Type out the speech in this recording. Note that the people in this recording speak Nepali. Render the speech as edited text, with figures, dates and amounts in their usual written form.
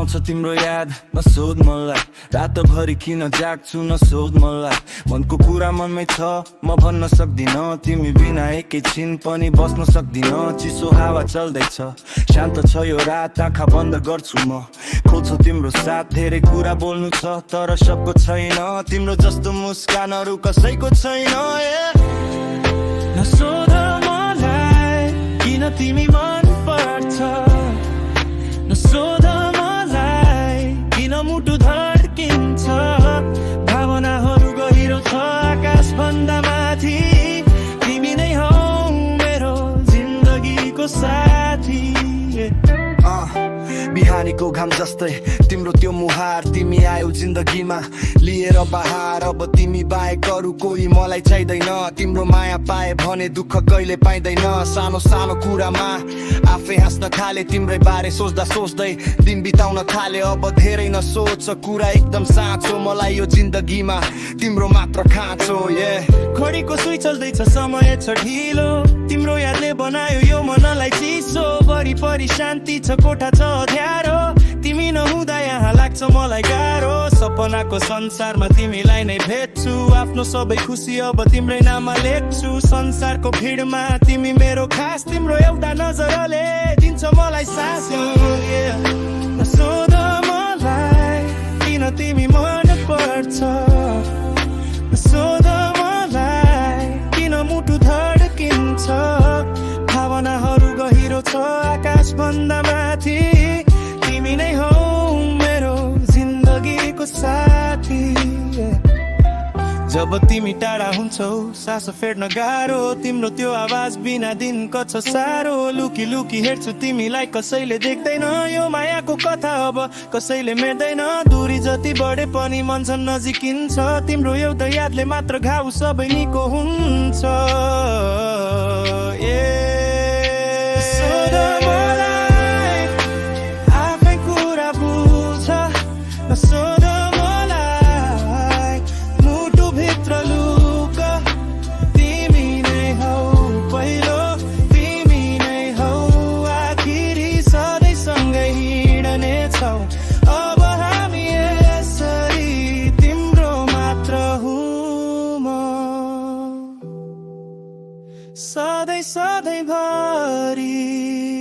आउँछ तिम्रो याद नसोध मलाई रातभरि किन जाग्छु नसोध मलाई मनको कुरा मनमै छ म भन्न सक्दिन तिमी बिना एकैछिन पनि बस्न सक्दिन चिसो हावा चल्दैछ शान्त छ यो रात आँखा बन्द गर्छु म खोज्छु तिम्रो साथ धेरै कुरा बोल्नु छ तर सबको छैन तिम्रो जस्तो मुस्कानहरू कसैको छैन नसोध मलाई किन तिमी मन पर्छ नसोध मलाई किन मुटु धड्किन्छ भावनाहरू गहिरो छ आकाश भन्दा माथि तिमी नै हौ मेरो जिन्दगीको साथी बिहानीको घाम जस्तै तिम्रो त्यो मुहार तिमी आयौ जिन्दगीमा लिएर बहार अब तिमी बाहेक अरू कोही मलाई चाहिँदैन तिम्रो माया पाए भने दुःख कहिले पाइँदैन सानो सानो कुरामा आफै हाँस्न थाले तिम्रै बारे सोच्दा सोच्दै दिन बिताउन थाले अब धेरै नसोच कुरा एकदम साँचो मलाई यो जिन्दगीमा तिम्रो मात्र खाँचो घडीको सुई चल्दैछ समय छ ढिलो तिम्रो यादले बनायो यो मनलाई चिसो वरिपरि शान्ति छ कोठा छ अँध्यारो तिमी नहुँदा यहाँ लाग्छ मलाई गाह्रो सपनाको संसारमा तिमीलाई नै भेट्छु आफ्नो सबै खुसी अब तिम्रै नाममा लेख्छु संसारको भिडमा तिमी मेरो खास तिम्रो एउटा नजरले दिन्छ मलाई सास सोध मलाई किन तिमी मन पर्छ सोध मलाई किन मुटु धड्किन्छ भावनाहरू गहिरो छ आकाश भन्दा माथि तिमी नै हौ मेरो जिन्दगीको साथी जब तिमी टाढा हुन्छौ सास फेर्न गाह्रो तिम्रो त्यो आवाज बिना दिन कछ साह्रो लुकी लुकी हेर्छु तिमीलाई कसैले देख्दैन यो मायाको कथा अब कसैले मेट्दैन दूरी जति बढे पनि मन झन् नजिकिन्छ तिम्रो एउटा यादले मात्र घाउ सबै निको हुन्छ आफै कुरा बुझ सोध मलाई मुटुभित्र लुक तिमी नै हौ पहिलो तिमी नै हौ आखिरी सधैँ सँगै हिँड्नेछौ अब हामी यसरी तिम्रो मात्र हुँ म सधैँ सधैँ भरि